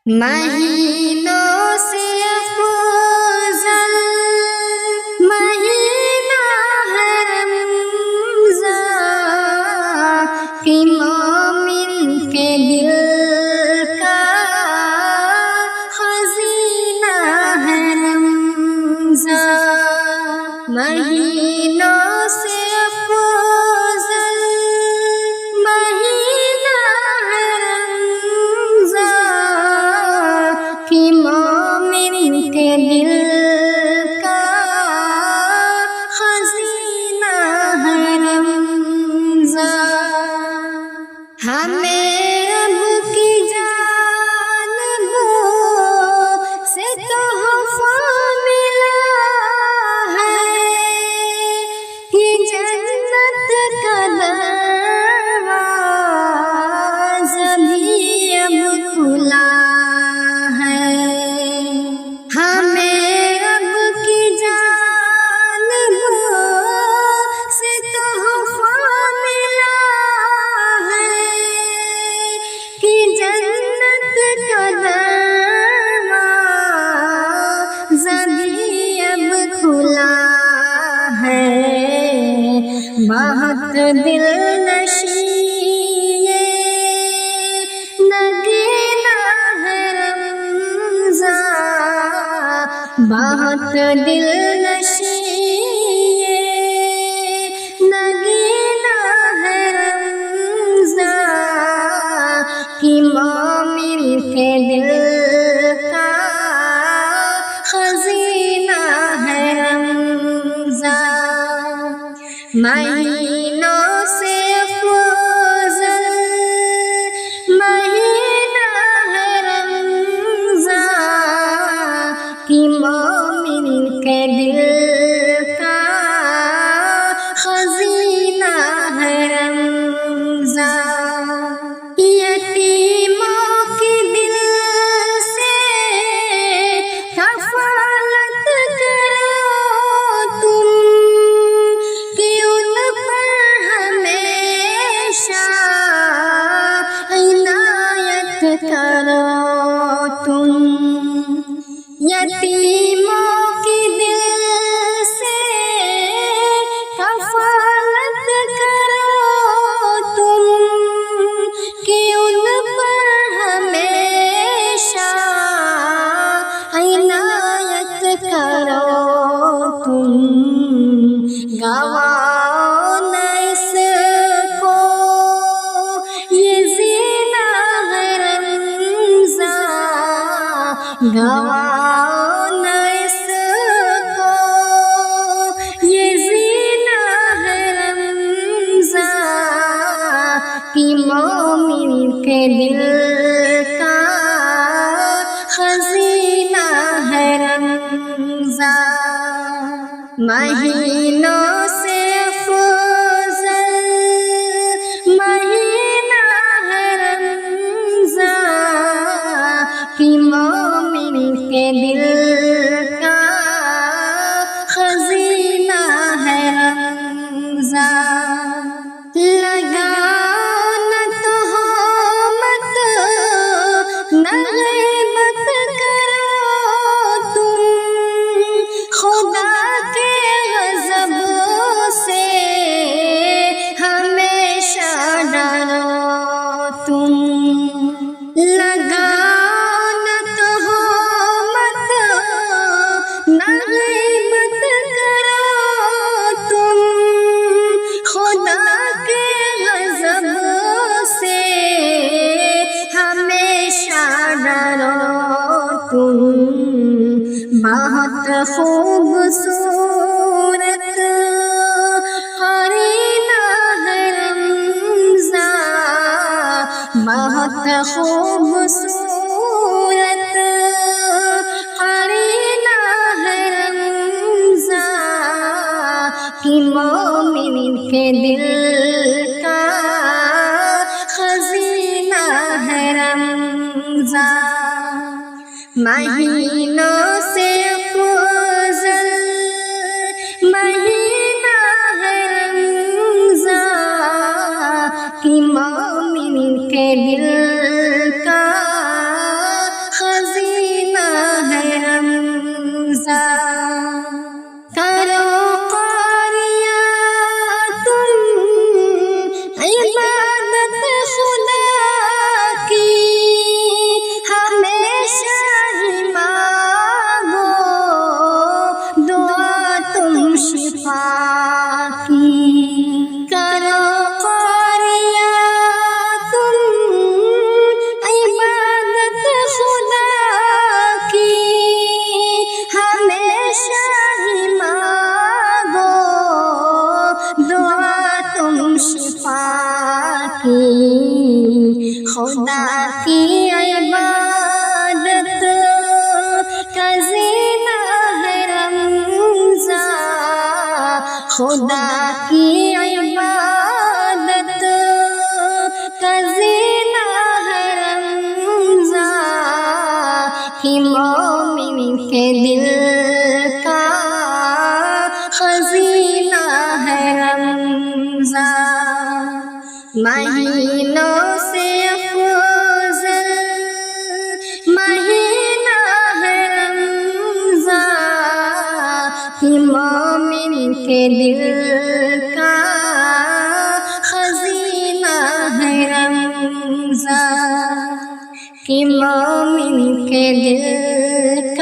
مہینوں سے افضل مہینہ ہے رمضان کہ مومن کے دل کا خزینہ ہے رمضان مہینوں سے افضل مہینہ ہے رمضان کہ مومن کے دل کا خزینہ ہے رمضان ہمیں رب کی جانبوں سے تحفہ ملا ہے یہ جنت کا دروازہ بھی اب کھلا ہے ہمیں رب کی جانبوں سے تحفہ ملا ہے کہ جنت کا دروازہ بھی اب کھلا ہے بہت دل نشین نگینا ہے رمضان بہت دل نشین نگینا ہے رمضان کہ مومن کے دل کا خزینہ ہے رمضان مہینوں سے افضل مہینہ ہے رمضان کہ مومن کے دل کا خزینہ ہے رمضان یتیموں کے دل سے کفالت کرو تم کہ ان پر ہمیشہ عنایت کرو تم یتیموں کے دل سے کفالت کرو تم کہ ان پر ہمیشہ عنایت کرو تم گواؤ نہ اس کو یہ زینہ ہے رمضان گواؤ نہ اس کو یہ زینہ ہے رمضان کہ مومن کے دل کا خزینہ ہے رمضان مہینوں سے افضل مہینہ ہے رمضان کہ مومن کے دل کا خزینہ ہے رمضان لگاؤ نہ تہمت نہ غیبت کرو تم خدا کے غضب سے ہمیشہ ڈرو تم لگاؤ نہ تہمت نہ غیبت کرو تم خدا کے غضب سے ہمیشہ ڈرو تم بہت خوبصورت قرینہ ہے رمضان بہت خوبصورت قرینہ ہے رمضان کہ مومن کے دل کا خزینہ ہے رمضان مہینوں سے افضل مہینہ ہے رمضان کہ مومن کے دل کا شفا کی خدا کی عبادت کا زینہ ہے رمضان خدا کی عبادت کا زینہ ہے رمضان کہ مومن کے دل کا خزینہ ہے رمضان مہینوں سے افضل مہینہ ہے رمضان کہ مومن کے دل کا خزینہ ہے رمضان کہ مومن کے دل